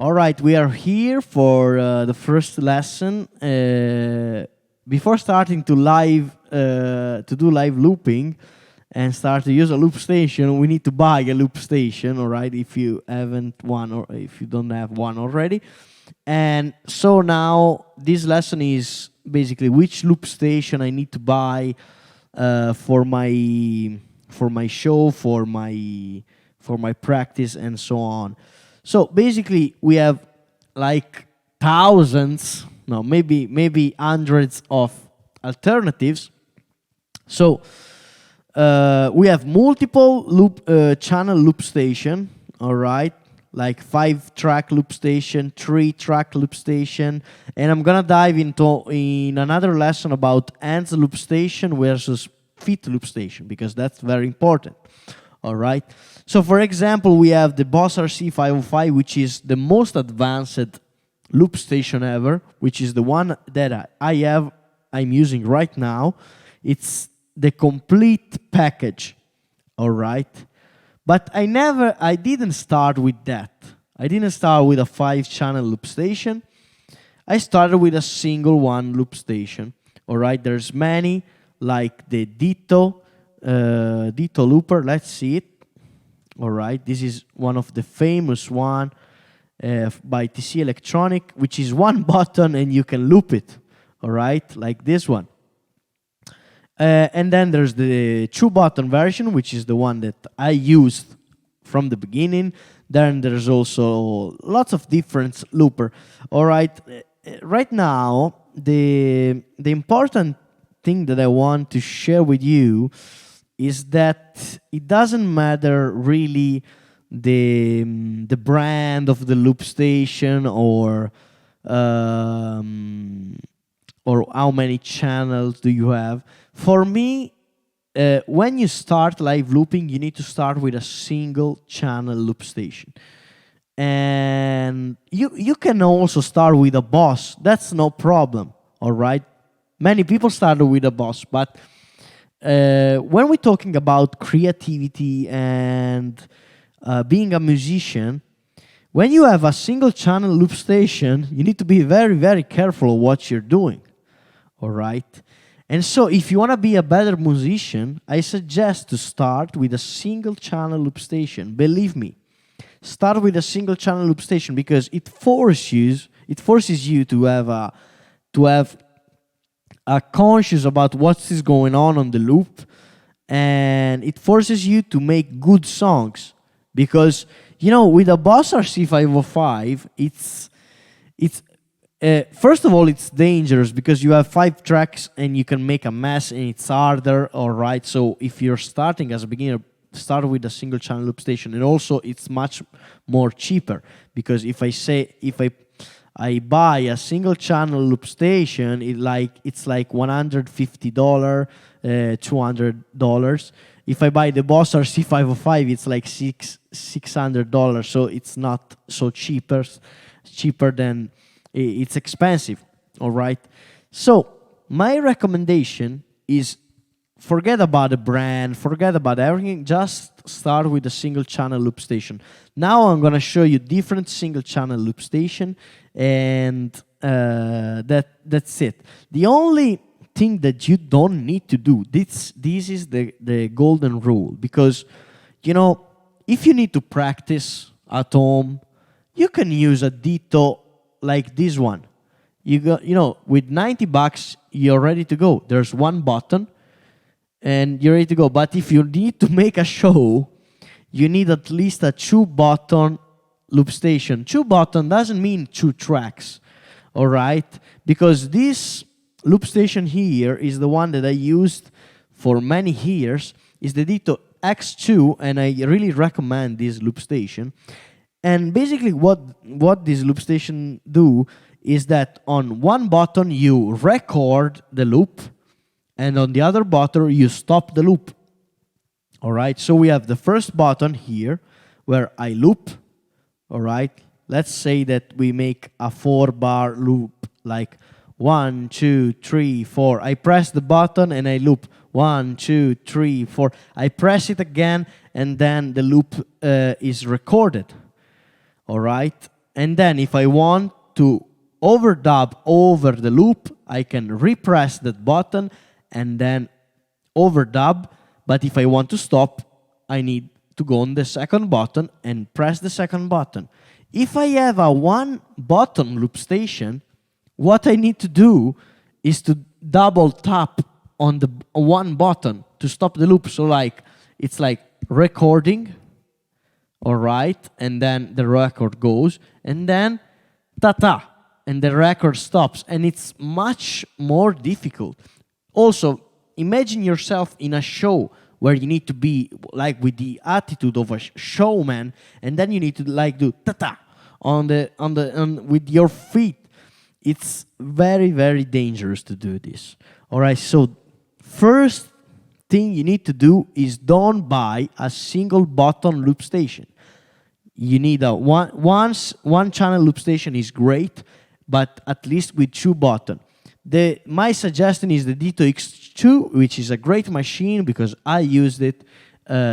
All right, we are here for the first lesson. Before starting to do live looping and start to use a loop station, we need to buy a loop station. All right, if you haven't one or if you don't have one already. And so now this lesson is basically which loop station I need to buy for my show, for my practice, and so on. So basically, we have like thousands, no, maybe hundreds of alternatives. So we have multiple channel loop station, all right, like 5-track loop station, 3-track loop station, and I'm gonna dive in another lesson about hands loop station versus feet loop station because that's very important. All right. So, for example, we have the Boss RC505, which is the most advanced loop station ever, which is the one that I'm using right now. It's the complete package. All right. But I didn't start with that. I didn't start with a 5-channel loop station. I started with a single one loop station. All right. There's many, like the Ditto looper. Let's see it. All right, this is one of the famous one by TC Electronic, which is one button and you can loop it. All right, like this one. And then there's the 2-button version, which is the one that I used from the beginning. Then there's also lots of different looper. All right, right now the important thing that I want to share with you is that it doesn't matter really the brand of the loop station or how many channels do you have. For me, when you start live looping, you need to start with a single channel loop station. And you can also start with a Boss. That's no problem, all right? Many people started with a Boss, but when we're talking about creativity and being a musician, when you have a single channel loop station, you need to be very, very careful of what you're doing. All right? And so if you want to be a better musician, I suggest to start with a single channel loop station. Believe me, start with a single channel loop station because it forces you to have are conscious about what is going on the loop, and it forces you to make good songs because with a Boss RC505 it's first of all it's dangerous because you have 5 tracks and you can make a mess and it's harder. All right, so if you're starting as a beginner, start with a single channel loop station, and also it's much more cheaper because if I buy a single channel loop station, it's like $150, $200. If I buy the Boss RC505, it's like $600. So it's not so cheaper than it's expensive. All right. So my recommendation is forget about the brand, forget about everything. Just start with a single channel loop station. Now I'm gonna show you different single channel loop station, and that's it. The only thing that you don't need to do, this is the golden rule, because if you need to practice at home, you can use a Ditto like this one. With $90 you're ready to go. There's one button and you're ready to go. But if you need to make a show, you need at least a 2-button loop station. 2-button doesn't mean 2 tracks, all right? Because this loop station here is the one that I used for many years. Is the Ditto X2, and I really recommend this loop station. And basically what this loop station do is that on one button you record the loop, and on the other button you stop the loop. All right, so we have the first button here where I loop. All right, let's say that we make a 4-bar loop, like 1, 2, 3, 4. I press the button and I loop 1, 2, 3, 4. I press it again and then the loop is recorded. All right, And then if I want to overdub over the loop, I can repress that button and then overdub. But if I want to stop, I need to go on the second button and press the second button. If I have a one button loop station, what I need to do is to double tap on the one button to stop the loop. So like, it's like recording, all right, and then the record goes, and then ta-ta, and the record stops, and it's much more difficult. Also, imagine yourself in a show where you need to be like with the attitude of a showman, and then you need to like do ta-ta with your feet. It's very, very dangerous to do this. All right, so first thing you need to do is don't buy a single button loop station. You need a one channel loop station is great, but at least with two buttons. My suggestion is the D2X2, which is a great machine because I used it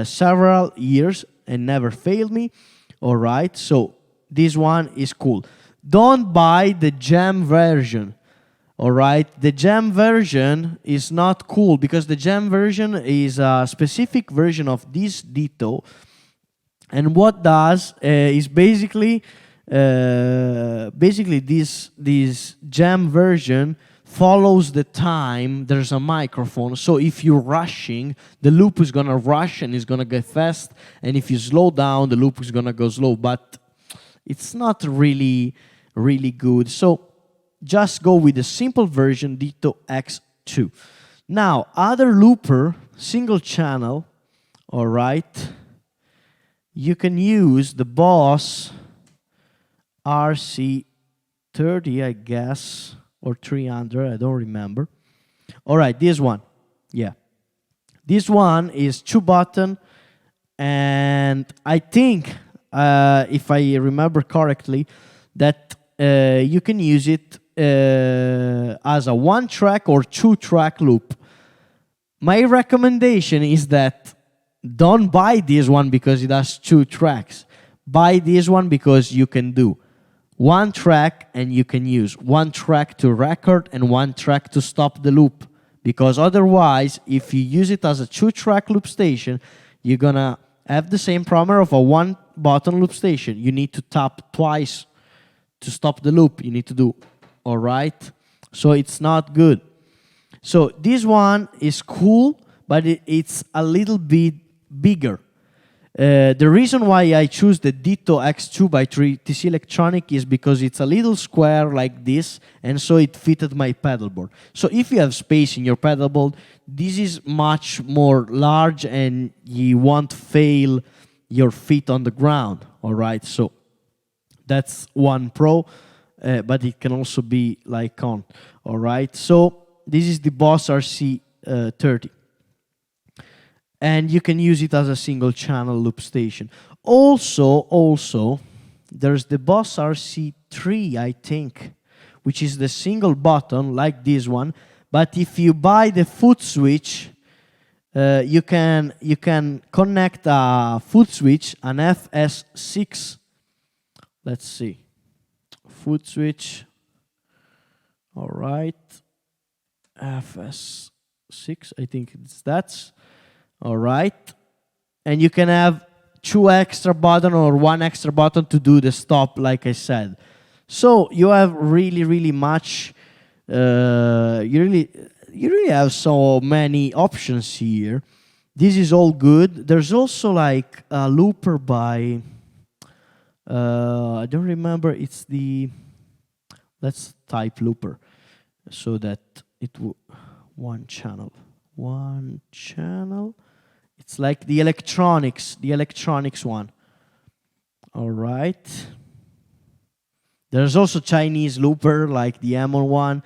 several years and never failed me. All right, so this one is cool. Don't buy the Jam version. All right, the Jam version is not cool because the Jam version is a specific version of this Ditto, and what does is basically this Jam version follows the time. There's a microphone, so if you're rushing, the loop is gonna rush and it's gonna get fast, and if you slow down, the loop is gonna go slow. But it's not really good. So just go with the simple version, Ditto X2. Now, other looper, single channel, all right, you can use the Boss RC30, I guess, or 300, I don't remember. All right, this one, yeah. This one is 2-button, and I think, if I remember correctly, that you can use it as a 1-track or 2-track loop. My recommendation is that don't buy this one because it has 2 tracks. Buy this one because you can do 1 track and you can use 1 track to record and 1 track to stop the loop. Because otherwise, if you use it as a 2-track loop station, you're gonna have the same problem of a 1-button loop station. You need to tap twice to stop the loop. You need to do, all right? So it's not good. So this one is cool, but it's a little bit bigger. The reason why I choose the Ditto X2 by TC Electronic is because it's a little square like this, and so it fitted my pedalboard. So if you have space in your pedalboard, this is much more large and you won't fail your feet on the ground, all right? So that's one pro, but it can also be like on, all right? So this is the Boss RC30. And you can use it as a single channel loop station. Also, there's the Boss RC3, I think, which is the single button like this one. But if you buy the foot switch, you can connect a foot switch, an FS6. Let's see, foot switch. All right, FS6. I think that's. All right, and you can have 2 extra buttons or 1 extra button to do the stop, like I said. So you have really much. You really have so many options here. This is all good. There's also like a looper by. I don't remember. It's the. Let's type looper, so that it will 1 channel. 1 channel. It's like the electronics one. All right. There's also Chinese looper like the Amon one.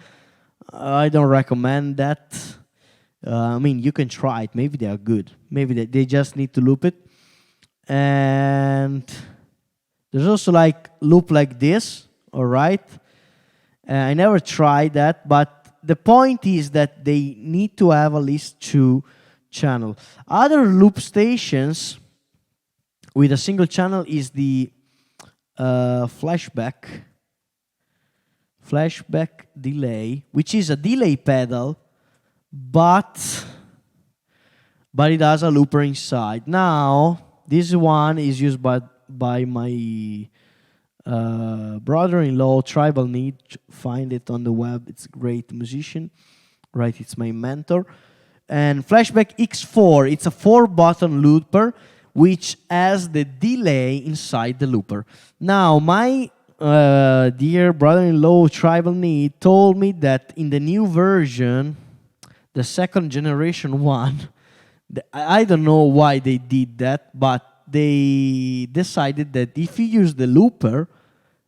I don't recommend that. I mean, you can try it. Maybe they are good. Maybe they just need to loop it. And there's also like loop like this. All right. I never tried that, but the point is that they need to have at least 2 channels. Other loop stations with a single channel is the flashback delay, which is a delay pedal, but it has a looper inside. Now, this one is used by my brother-in-law, Tribal Need. Find it on the web. It's a great musician, right? It's my mentor. And Flashback X4, it's a 4-button looper which has the delay inside the looper. Now, my dear brother-in-law, Tribal Need, told me that in the new version, the second generation one, I don't know why they did that, but they decided that if you use the looper,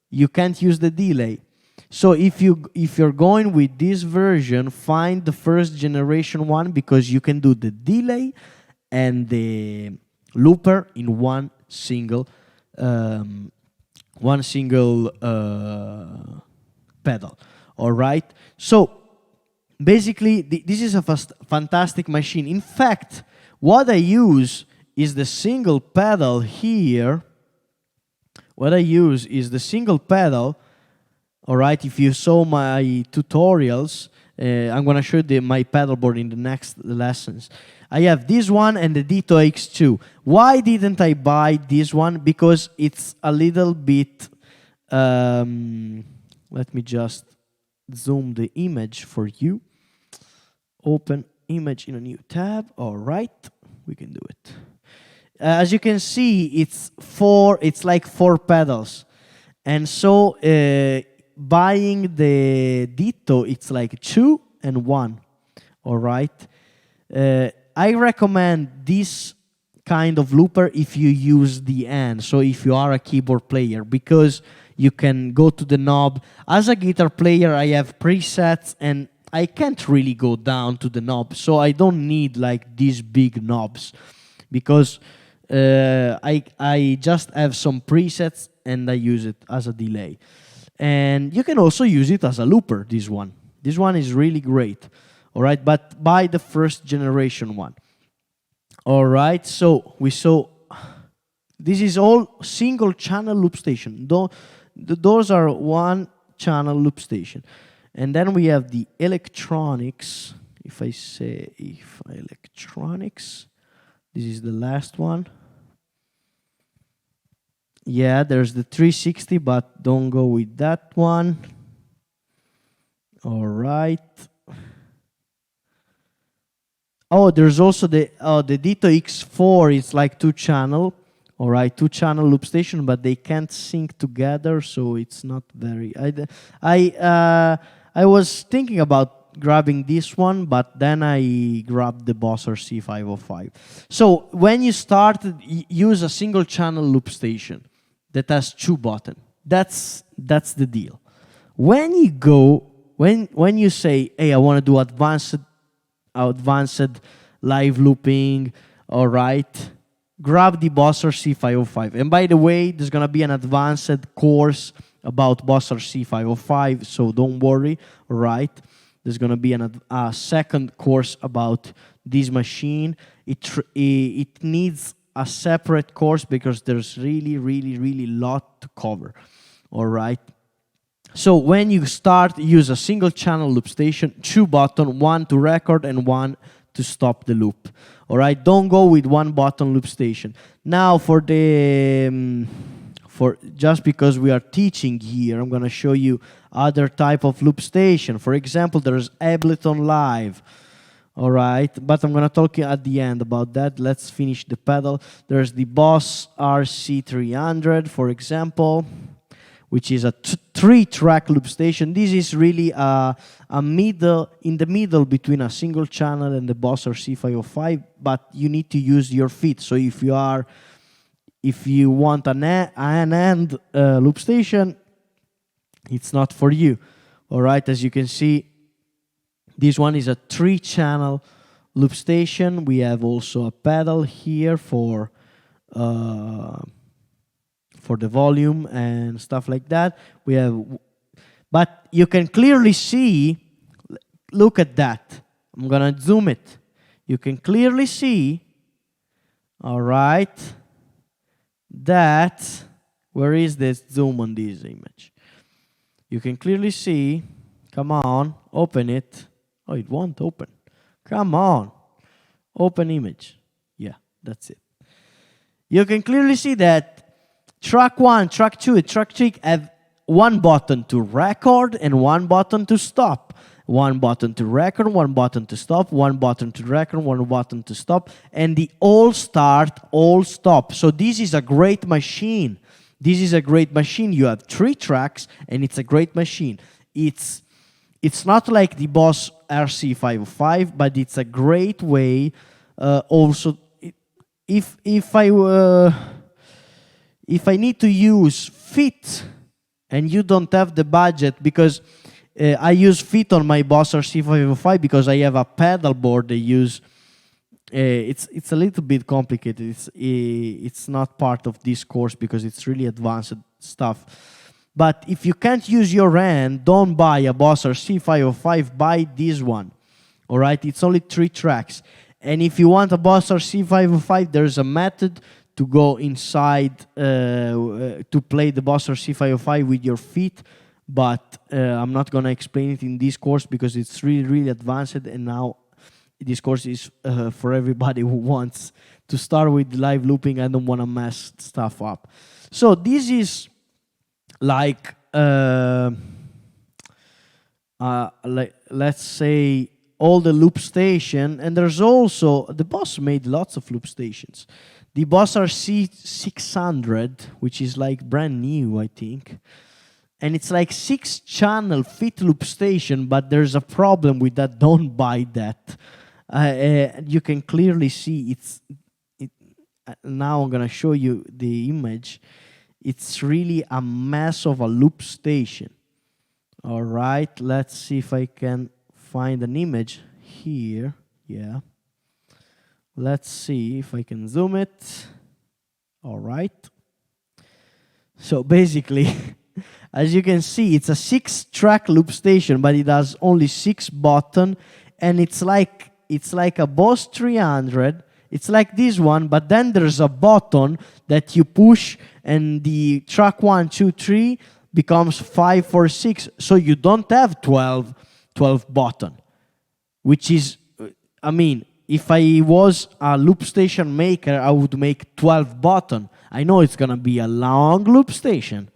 you can't use the delay. So if you're going with this version, find the first generation one, because you can do the delay and the looper in one single pedal. All right. So basically, this is a fantastic machine. In fact, what I use is the single pedal here. What I use is the single pedal. All right, if you saw my tutorials, I'm going to show you my pedal board in the next lessons. I have this one and the Ditto X2. Why didn't I buy this one? Because it's a little bit... let me just zoom the image for you. Open image in a new tab. All right, we can do it. As you can see, it's like 4 pedals. And so... buying the Ditto, it's like 2 and 1. All right. I recommend this kind of looper if you use the N. So if you are a keyboard player, because you can go to the knob. As a guitar player, I have presets and I can't really go down to the knob. So I don't need like these big knobs, because I just have some presets and I use it as a delay. And you can also use it as a looper, this one. This one is really great, all right? But buy the first generation one. All right, so we saw, this is all single channel loop station. Those are one channel loop station. And then we have the electronics. If I say, electronics, this is the last one. Yeah, there's the 360, but don't go with that one. All right. Oh, there's also the Ditto X4. It's like 2-channel. All right, 2-channel loop station, but they can't sync together, so it's not very... I was thinking about grabbing this one, but then I grabbed the Boss RC505. So when you start, use a single channel loop station that has 2 buttons. That's the deal. When you go, when you say, hey, I want to do advanced live looping, all right, grab the Boss RC505. And by the way, there's going to be an advanced course about Boss RC505, so don't worry, all right? There's going to be a second course about this machine. It needs a separate course because there's really lot to cover, all right? So when you start, use a single channel loop station, 2 buttons, one to record and one to stop the loop, all right? Don't go with 1 button loop station. Now for the, just because we are teaching here, I'm gonna show you other type of loop station. For example, there's Ableton Live. All right, but I'm going to talk at the end about that. Let's finish the pedal. There's the Boss RC300, for example, which is a 3-track loop station. This is really a middle, in the middle between a single channel and the Boss RC505, but you need to use your feet. So if you want an end loop station, it's not for you. All right, as you can see, this one is a 3-channel loop station. We have also a pedal here for the volume and stuff like that. We have, but you can clearly see, look at that. I'm gonna zoom it. You can clearly see, all right, that Where is the zoom on this image? You can clearly see, come on, open it. Oh, it won't open. Come on, open image. Yeah, that's it. You can clearly see that track 1, track 2, and track 3 have one button to record and one button to stop. One button to record, one button to stop, one button to record, one button to stop, and the all start, all stop. So this is a great machine. This is a great machine. You have 3 tracks, and it's a great machine. It's not like the Boss RC505, but it's a great way. Also, if I need to use Fit, and you don't have the budget, because I use Fit on my Boss RC505 because I have a pedal board. I use. It's a little bit complicated. It's not part of this course because it's really advanced stuff. But if you can't use your hand, don't buy a Boss RC505. Buy this one. All right, it's only 3 tracks. And if you want a Boss RC505, there's a method to go inside to play the Boss RC505 with your feet. But I'm not gonna explain it in this course because it's really, really advanced. And now this course is for everybody who wants to start with live looping. I don't want to mess stuff up. So this is like let's say all the loop station, and there's also the Boss made lots of loop stations. The Boss RC600, which is like brand new, I think. And it's like 6-channel fit loop station, but there's a problem with that. Don't buy that. You can clearly see now I'm gonna show you the image. It's really a mess of a loop station. All right, let's see if I can find an image here. Yeah. Let's see if I can zoom it. All right. So basically, as you can see, it's a 6-track loop station, but it has only 6 buttons, and it's like a Boss 300. It's like this one, but then there's a button that you push, and the track 1, 2, 3 becomes 5, 4, 6. So you don't have 12 buttons, which is, I mean, if I was a loop station maker, I would make 12 buttons. I know it's gonna be a long loop station,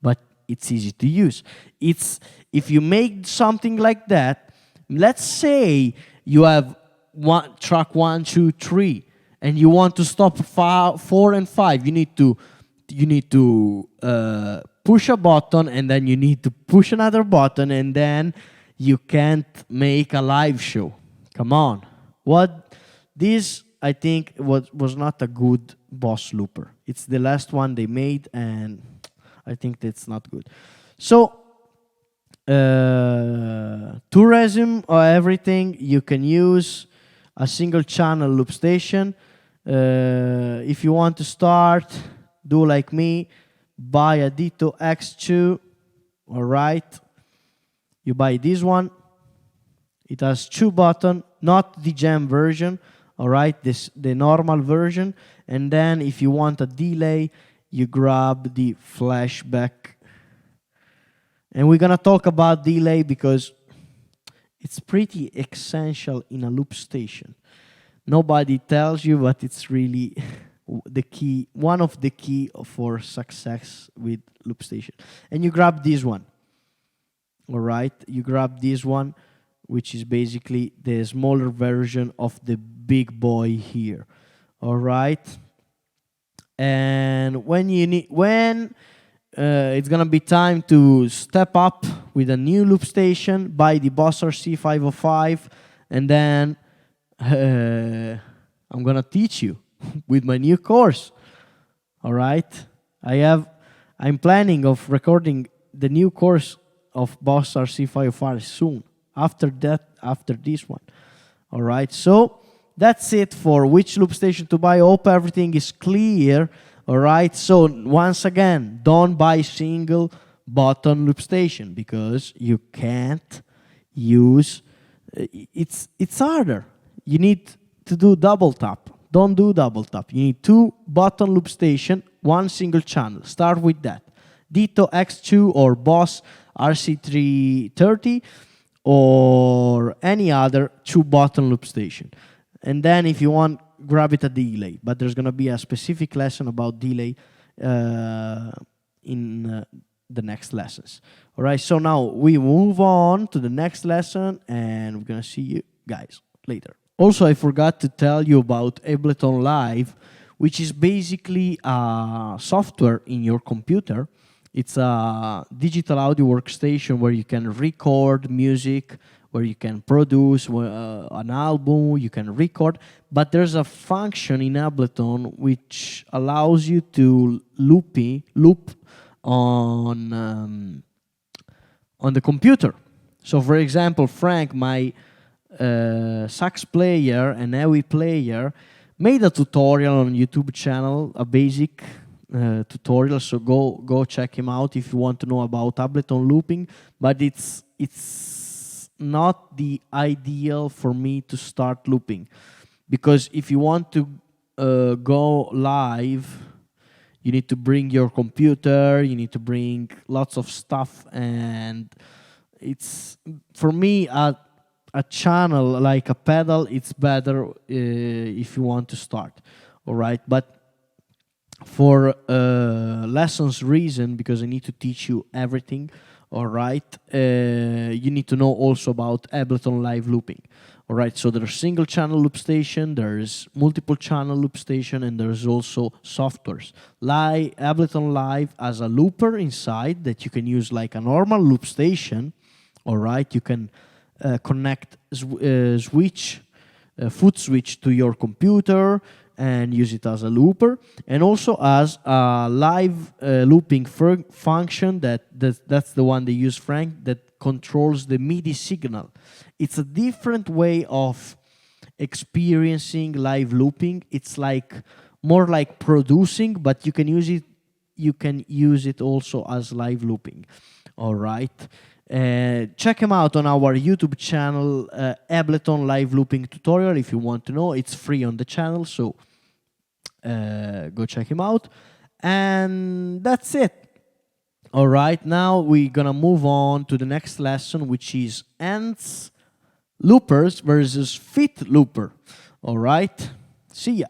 but it's easy to use. If you make something like that, let's say you have track 1, 2, 3, and you want to stop 4 and 5. You need to push a button, and then you need to push another button, and then you can't make a live show. Come on. This I think was not a good Boss looper. It's the last one they made, and I think that's not good. So to resume everything, you can use a single channel loop station. If you want to start, do like me, buy a Ditto X2. All right, you buy this one. It has 2 buttons, not the jam version. All right, the normal version. And then if you want a delay, you grab the flashback. And we're gonna talk about delay because it's pretty essential in a loop station. Nobody tells you, but it's really the key, one of the key for success with loop station. And you grab this one. All right, you grab this one, which is basically the smaller version of the big boy here. All right, and when it's gonna be time to step up with a new loop station, buy the Boss RC505, and then I'm gonna teach you with my new course. All right, I'm planning of recording the new course of Boss RC505 soon. After this one. All right, so that's it for which loop station to buy. I hope everything is clear. All right, so once again, don't buy single button loop station because you can't use, it's harder. You need to do double tap. Don't do double tap. You need 2 button loop station, 1 single channel. Start with that. Ditto X2 or Boss RC330 or any other 2 button loop station. And then if you want, grab it a delay. But there's going to be a specific lesson about delay in the next lessons. All right, so now we move on to the next lesson, and we're going to see you guys later. Also, I forgot to tell you about Ableton Live, which is basically a software in your computer. It's a digital audio workstation where you can record music, where you can produce an album, you can record. But there's a function in Ableton which allows you to loop on the computer. So, for example, Frank, my sax player and AWI player, made a tutorial on YouTube channel, a basic tutorial. So go check him out if you want to know about Ableton looping. But it's not the ideal for me to start looping, because if you want to go live, you need to bring your computer, you need to bring lots of stuff, and it's, for me, a channel like a pedal, it's better if you want to start. All right, but for lessons reason, because I need to teach you everything, all right, you need to know also about Ableton Live looping. All right, so there's single channel loop station, there's multiple channel loop station, and there's also softwares. Ableton Live has a looper inside that you can use like a normal loop station. All right, you can connect foot switch to your computer and use it as a looper, and also as a live looping function that's the one they use, Frank, that controls the MIDI signal. It's a different way of experiencing live looping. It's like more like producing, but you can use it also as live looping. All right. Check him out on our YouTube channel, Ableton Live Looping Tutorial, if you want to know. It's free on the channel, so go check him out. And that's it. All right, now we're gonna move on to the next lesson, which is Ants Loopers versus Fit Looper. All right, see ya.